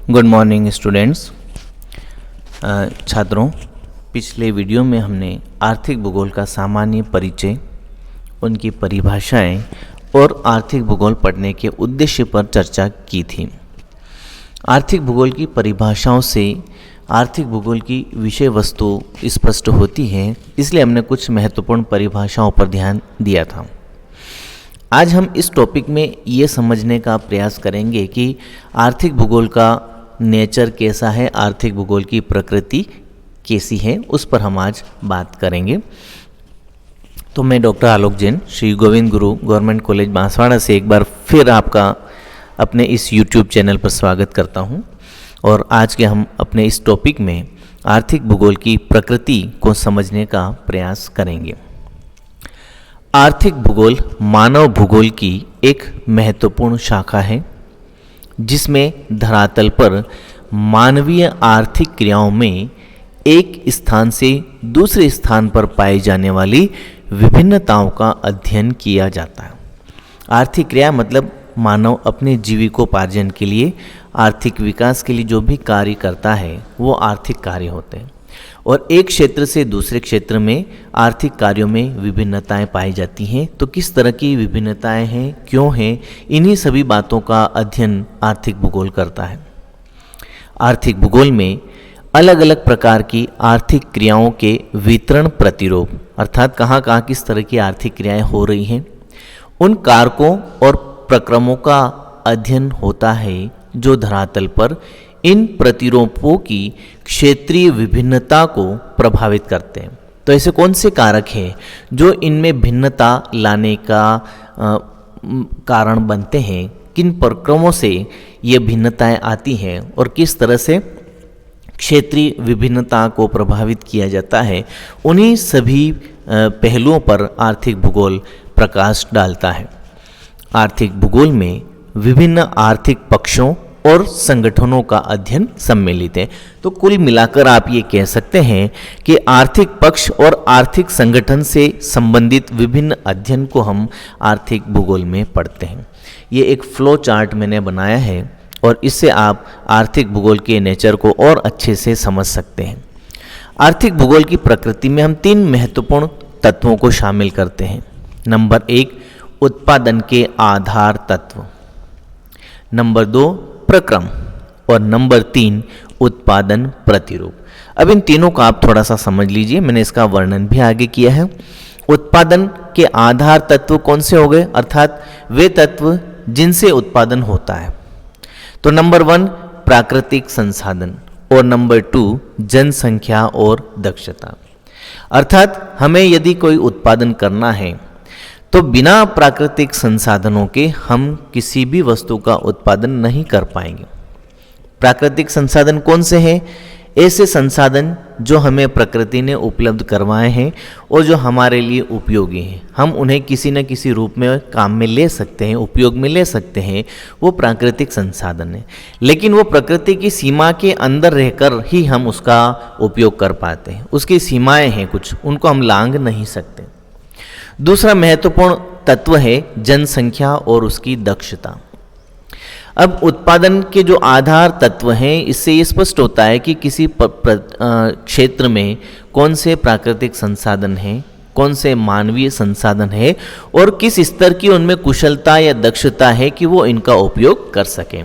Good morning students. छात्रों, पिछले video में हमने आर्थिक भूगोल का सामान्य परिचय, उनकी परिभाषाएं और आर्थिक भूगोल पढ़ने के उद्देश्य पर चर्चा की थी। आर्थिक भूगोल की परिभाषाओं से आर्थिक भूगोल की विषय वस्तु स्पष्ट होती है, इसलिए हमने कुछ महत्वपूर्ण परिभाषाओं पर ध्यान दिया था। आज हम इस टॉपिक में ये समझने का प्रयास करेंगे कि आर्थिक भूगोल का नेचर कैसा है, आर्थिक भूगोल की प्रकृति कैसी है, उस पर हम आज बात करेंगे। तो मैं डॉक्टर आलोक जैन, श्री गोविंद गुरु गवर्नमेंट कॉलेज बांसवाड़ा से एक बार फिर आपका अपने इस यूट्यूब चैनल पर स्वागत करता हूं। और आज के हम अपने इस टॉपिक में आर्थिक भूगोल की प्रकृति को समझने का प्रयास करेंगे। आर्थिक भूगोल मानव भूगोल की एक महत्वपूर्ण शाखा है, जिसमें धरातल पर मानवीय आर्थिक क्रियाओं में एक स्थान से दूसरे स्थान पर पाई जाने वाली विभिन्नताओं का अध्ययन किया जाता है। आर्थिक क्रिया मतलब मानव अपने जीविकोपार्जन के लिए, आर्थिक विकास के लिए जो भी कार्य करता है वो आर्थिक कार्य होते हैं। और एक क्षेत्र से दूसरे क्षेत्र में आर्थिक कार्यों में विभिन्नताएं पाई जाती हैं। तो किस तरह की विभिन्नताएं हैं, क्यों हैं, इन्हीं सभी बातों का अध्ययन आर्थिक भूगोल करता है। आर्थिक भूगोल में अलग अलग प्रकार की आर्थिक क्रियाओं के वितरण प्रतिरूप, अर्थात कहाँ कहाँ किस तरह की आर्थिक क्रियाएं हो रही हैं, उन कारकों और प्रक्रमों का अध्ययन होता है जो धरातल पर इन प्रतिरूपों की क्षेत्रीय विभिन्नता को प्रभावित करते हैं। तो ऐसे कौन से कारक हैं जो इनमें भिन्नता लाने का कारण बनते हैं, किन प्रक्रमों से ये भिन्नताएं आती हैं और किस तरह से क्षेत्रीय विभिन्नता को प्रभावित किया जाता है, उन्हीं सभी पहलुओं पर आर्थिक भूगोल प्रकाश डालता है। आर्थिक भूगोल में विभिन्न आर्थिक पक्षों और संगठनों का अध्ययन सम्मिलित है। तो कुल मिलाकर आप ये कह सकते हैं कि आर्थिक पक्ष और आर्थिक संगठन से संबंधित विभिन्न अध्ययन को हम आर्थिक भूगोल में पढ़ते हैं। ये एक फ्लो चार्ट मैंने बनाया है और इससे आप आर्थिक भूगोल के नेचर को और अच्छे से समझ सकते हैं। आर्थिक भूगोल की प्रकृति में हम 3 महत्वपूर्ण तत्वों को शामिल करते हैं। नंबर 1, उत्पादन के आधार तत्व। नंबर 2, प्रक्रम। और नंबर 3, उत्पादन प्रतिरूप। अब इन तीनों का आप थोड़ा सा समझ लीजिए, मैंने इसका वर्णन भी आगे किया है। उत्पादन के आधार तत्व कौन से हो गए, अर्थात वे तत्व जिनसे उत्पादन होता है। तो नंबर 1, प्राकृतिक संसाधन, और नंबर 2, जनसंख्या और दक्षता। अर्थात हमें यदि कोई उत्पादन करना है तो बिना प्राकृतिक संसाधनों के हम किसी भी वस्तु का उत्पादन नहीं कर पाएंगे। प्राकृतिक संसाधन कौन से हैं? ऐसे संसाधन जो हमें प्रकृति ने उपलब्ध करवाए हैं और जो हमारे लिए उपयोगी हैं। हम उन्हें किसी न किसी रूप में काम में ले सकते हैं, उपयोग में ले सकते हैं, वो प्राकृतिक संसाधन है। लेकिन वो प्रकृति की सीमा के अंदर रहकर ही हम उसका उपयोग कर पाते हैं। उसकी सीमाएं हैं कुछ, उनको हम लांघ नहीं सकते। दूसरा महत्वपूर्ण तत्व है जनसंख्या और उसकी दक्षता। अब उत्पादन के जो आधार तत्व हैं, इससे ये स्पष्ट होता है कि किसी क्षेत्र में कौन से प्राकृतिक संसाधन हैं, कौन से मानवीय संसाधन है और किस स्तर की उनमें कुशलता या दक्षता है कि वो इनका उपयोग कर सकें।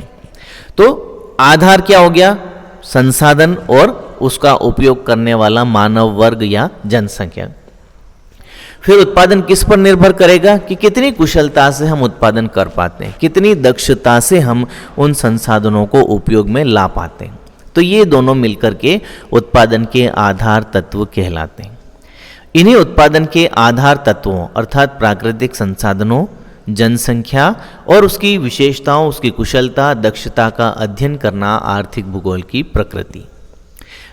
तो आधार क्या हो गया? संसाधन और उसका उपयोग करने वाला मानव वर्ग या जनसंख्या। फिर उत्पादन किस पर निर्भर करेगा कि कितनी कुशलता से हम उत्पादन कर पाते हैं, कितनी दक्षता से हम उन संसाधनों को उपयोग में ला पाते हैं। तो ये दोनों मिलकर के उत्पादन के आधार तत्व कहलाते हैं। इन्हीं उत्पादन के आधार तत्वों अर्थात प्राकृतिक संसाधनों, जनसंख्या और उसकी विशेषताओं, उसकी कुशलता, दक्षता का अध्ययन करना आर्थिक भूगोल की प्रकृति।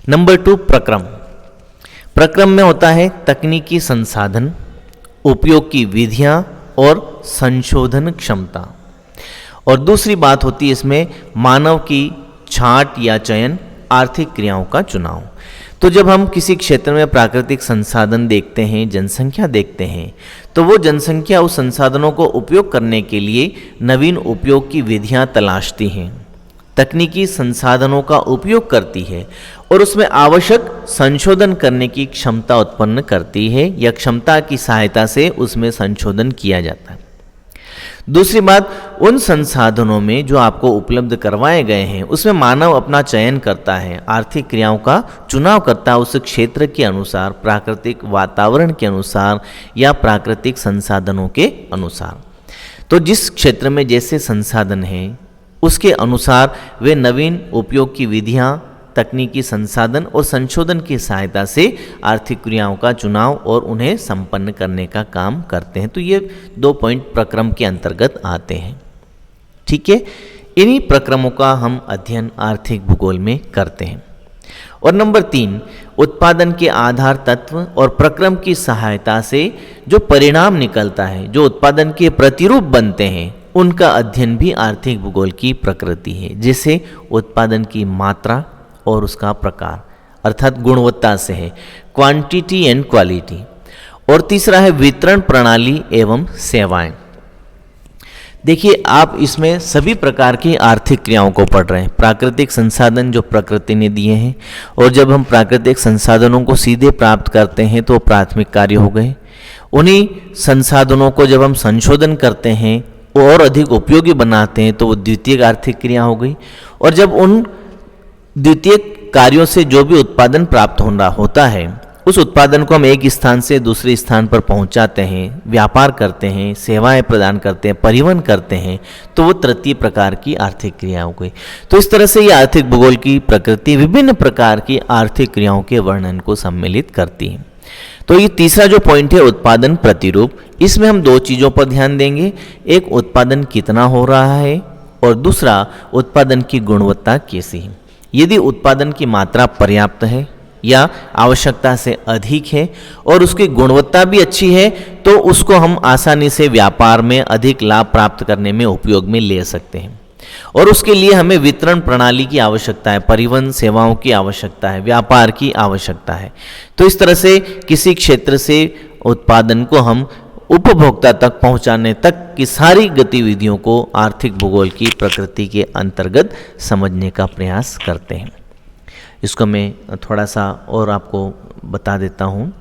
नंबर 2, प्रक्रम। प्रक्रम में होता है तकनीकी संसाधन, उपयोग की विधियां और संशोधन क्षमता। और दूसरी बात होती है इसमें मानव की छांट या चयन, आर्थिक क्रियाओं का चुनाव। तो जब हम किसी क्षेत्र में प्राकृतिक संसाधन देखते हैं, जनसंख्या देखते हैं, तो वो जनसंख्या उस संसाधनों को उपयोग करने के लिए नवीन उपयोग की विधियां तलाशती हैं, तकनीकी संसाधनों का उपयोग करती है और उसमें आवश्यक संशोधन करने की क्षमता उत्पन्न करती है या क्षमता की सहायता से उसमें संशोधन किया जाता है। दूसरी बात, उन संसाधनों में जो आपको उपलब्ध करवाए गए हैं उसमें मानव अपना चयन करता है, आर्थिक क्रियाओं का चुनाव करता है उस क्षेत्र के अनुसार, प्राकृतिक वातावरण के अनुसार या प्राकृतिक संसाधनों के अनुसार। तो जिस क्षेत्र में जैसे संसाधन हैं उसके अनुसार वे नवीन उपयोग की विधियां, तकनीकी संसाधन और संशोधन की सहायता से आर्थिक क्रियाओं का चुनाव और उन्हें संपन्न करने का काम करते हैं। तो ये 2 पॉइंट प्रक्रम के अंतर्गत आते हैं। ठीक है, इन्हीं प्रक्रमों का हम अध्ययन आर्थिक भूगोल में करते हैं। और नंबर 3, उत्पादन के आधार तत्व और प्रक्रम की सहायता से जो परिणाम निकलता है, जो उत्पादन के प्रतिरूप बनते हैं, उनका अध्ययन भी आर्थिक भूगोल की प्रकृति है। जैसे उत्पादन की मात्रा और उसका प्रकार, अर्थात गुणवत्ता से है, क्वांटिटी एंड क्वालिटी। और तीसरा है वितरण प्रणाली एवं सेवाएं। देखिए, आप इसमें सभी प्रकार की आर्थिक क्रियाओं को पढ़ रहे हैं। प्राकृतिक संसाधन जो प्रकृति ने दिए हैं, और जब हम प्राकृतिक संसाधनों को सीधे प्राप्त करते हैं तो प्राथमिक कार्य हो गए। उन्हीं संसाधनों को जब हम संशोधन करते हैं और अधिक उपयोगी बनाते हैं तो वो द्वितीयक आर्थिक क्रिया हो गई। और जब उन द्वितीयक कार्यों से जो भी उत्पादन प्राप्त होता है, उस उत्पादन को हम एक स्थान से दूसरे स्थान पर पहुंचाते हैं, व्यापार करते हैं, सेवाएं प्रदान करते हैं, परिवहन करते हैं, तो वो तृतीय प्रकार की आर्थिक क्रिया हो गई। तो इस तरह से ये आर्थिक भूगोल की प्रकृति विभिन्न प्रकार की आर्थिक क्रियाओं के वर्णन को सम्मिलित करती है। तो ये तीसरा जो पॉइंट है उत्पादन प्रतिरूप, इसमें हम 2 चीज़ों पर ध्यान देंगे। एक, उत्पादन कितना हो रहा है, और दूसरा, उत्पादन की गुणवत्ता कैसी है। यदि उत्पादन की मात्रा पर्याप्त है या आवश्यकता से अधिक है और उसकी गुणवत्ता भी अच्छी है, तो उसको हम आसानी से व्यापार में अधिक लाभ प्राप्त करने में उपयोग में ले सकते हैं। और उसके लिए हमें वितरण प्रणाली की आवश्यकता है, परिवहन सेवाओं की आवश्यकता है, व्यापार की आवश्यकता है। तो इस तरह से किसी क्षेत्र से उत्पादन को हम उपभोक्ता तक पहुंचाने तक की सारी गतिविधियों को आर्थिक भूगोल की प्रकृति के अंतर्गत समझने का प्रयास करते हैं। इसको मैं थोड़ा सा और आपको बता देता हूँ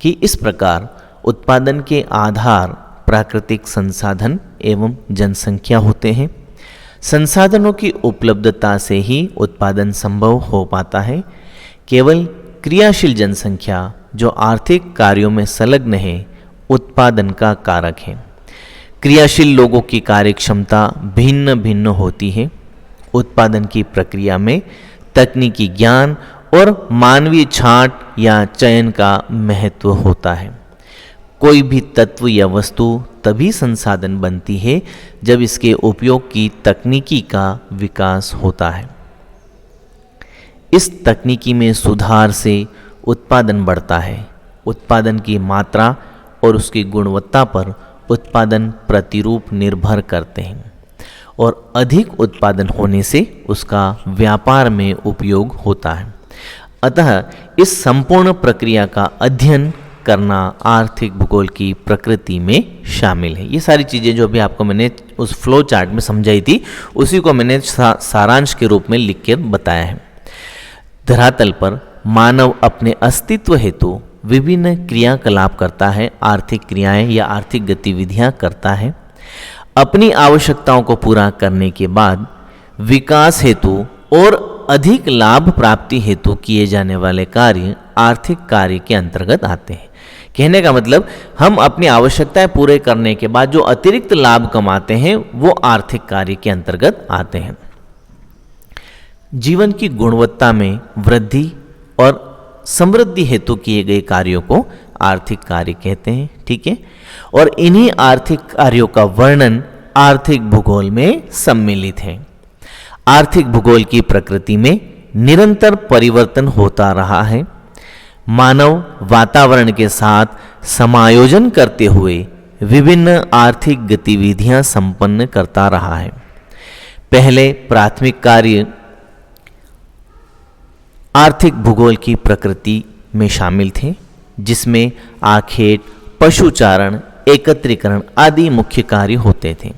कि इस प्रकार उत्पादन के आधार प्राकृतिक संसाधन एवं जनसंख्या होते हैं। संसाधनों की उपलब्धता से ही उत्पादन संभव हो पाता है। केवल क्रियाशील जनसंख्या जो आर्थिक कार्यों में संलग्न है उत्पादन का कारक है। क्रियाशील लोगों की कार्यक्षमता भिन्न भिन्न होती है। उत्पादन की प्रक्रिया में तकनीकी ज्ञान और मानवीय छांट या चयन का महत्व होता है। कोई भी तत्व या वस्तु तभी संसाधन बनती है जब इसके उपयोग की तकनीकी का विकास होता है। इस तकनीकी में सुधार से उत्पादन बढ़ता है। उत्पादन की मात्रा और उसकी गुणवत्ता पर उत्पादन प्रतिरूप निर्भर करते हैं और अधिक उत्पादन होने से उसका व्यापार में उपयोग होता है। अतः इस संपूर्ण प्रक्रिया का अध्ययन करना आर्थिक भूगोल की प्रकृति में शामिल है। ये सारी चीज़ें जो भी आपको मैंने उस फ्लो चार्ट में समझाई थी उसी को मैंने सारांश के रूप में लिख कर बताया है। धरातल पर मानव अपने अस्तित्व हेतु विभिन्न क्रियाकलाप करता है, आर्थिक क्रियाएं या आर्थिक गतिविधियां करता है। अपनी आवश्यकताओं को पूरा करने के बाद विकास हेतु और अधिक लाभ प्राप्ति हेतु किए जाने वाले कार्य आर्थिक कार्य के अंतर्गत आते हैं। कहने का मतलब हम अपनी आवश्यकताएं पूरे करने के बाद जो अतिरिक्त लाभ कमाते हैं वो आर्थिक कार्य के अंतर्गत आते हैं। जीवन की गुणवत्ता में वृद्धि और समृद्धि हेतु किए गए कार्यों को आर्थिक कार्य कहते हैं। ठीक है, और इन्हीं आर्थिक कार्यों का वर्णन आर्थिक भूगोल में सम्मिलित है। आर्थिक भूगोल की प्रकृति में निरंतर परिवर्तन होता रहा है। मानव वातावरण के साथ समायोजन करते हुए विभिन्न आर्थिक गतिविधियां संपन्न करता रहा है। पहले प्राथमिक कार्य आर्थिक भूगोल की प्रकृति में शामिल थे, जिसमें आखेट, पशुचारण, एकत्रीकरण आदि मुख्य कार्य होते थे।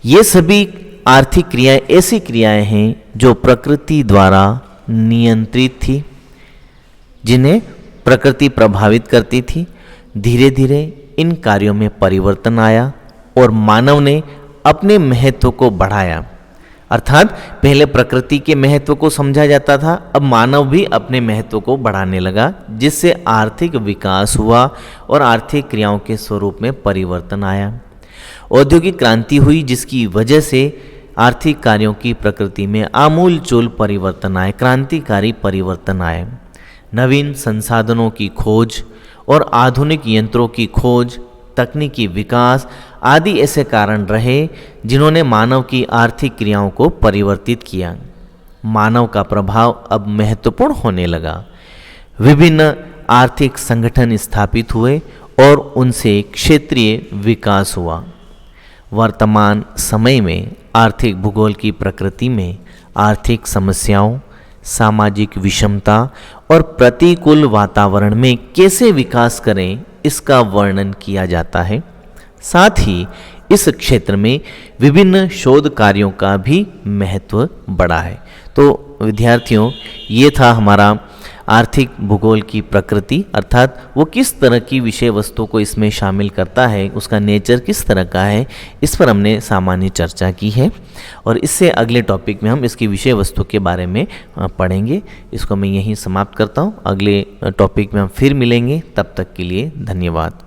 ये सभी आर्थिक क्रियाएं ऐसी क्रियाएं हैं जो प्रकृति द्वारा नियंत्रित थी, जिन्हें प्रकृति प्रभावित करती थी। धीरे धीरे इन कार्यों में परिवर्तन आया और मानव ने अपने महत्व को बढ़ाया। अर्थात पहले प्रकृति के महत्व को समझा जाता था, अब मानव भी अपने महत्व को बढ़ाने लगा, जिससे आर्थिक विकास हुआ और आर्थिक क्रियाओं के स्वरूप में परिवर्तन आया। औद्योगिक क्रांति हुई, जिसकी वजह से आर्थिक कार्यों की प्रकृति में आमूलचूल परिवर्तन आए, क्रांतिकारी परिवर्तन आए। नवीन संसाधनों की खोज और आधुनिक यंत्रों की खोज, तकनीकी विकास आदि ऐसे कारण रहे जिन्होंने मानव की आर्थिक क्रियाओं को परिवर्तित किया। मानव का प्रभाव अब महत्वपूर्ण होने लगा। विभिन्न आर्थिक संगठन स्थापित हुए और उनसे क्षेत्रीय विकास हुआ। वर्तमान समय में आर्थिक भूगोल की प्रकृति में आर्थिक समस्याओं, सामाजिक विषमता और प्रतिकूल वातावरण में कैसे विकास करें, इसका वर्णन किया जाता है। साथ ही इस क्षेत्र में विभिन्न शोध कार्यों का भी महत्व बढ़ा है। तो विद्यार्थियों, ये था हमारा आर्थिक भूगोल की प्रकृति, अर्थात वो किस तरह की विषय वस्तु को इसमें शामिल करता है, उसका नेचर किस तरह का है, इस पर हमने सामान्य चर्चा की है। और इससे अगले टॉपिक में हम इसकी विषय वस्तु के बारे में पढ़ेंगे। इसको मैं यहीं समाप्त करता हूँ। अगले टॉपिक में हम फिर मिलेंगे। तब तक के लिए धन्यवाद।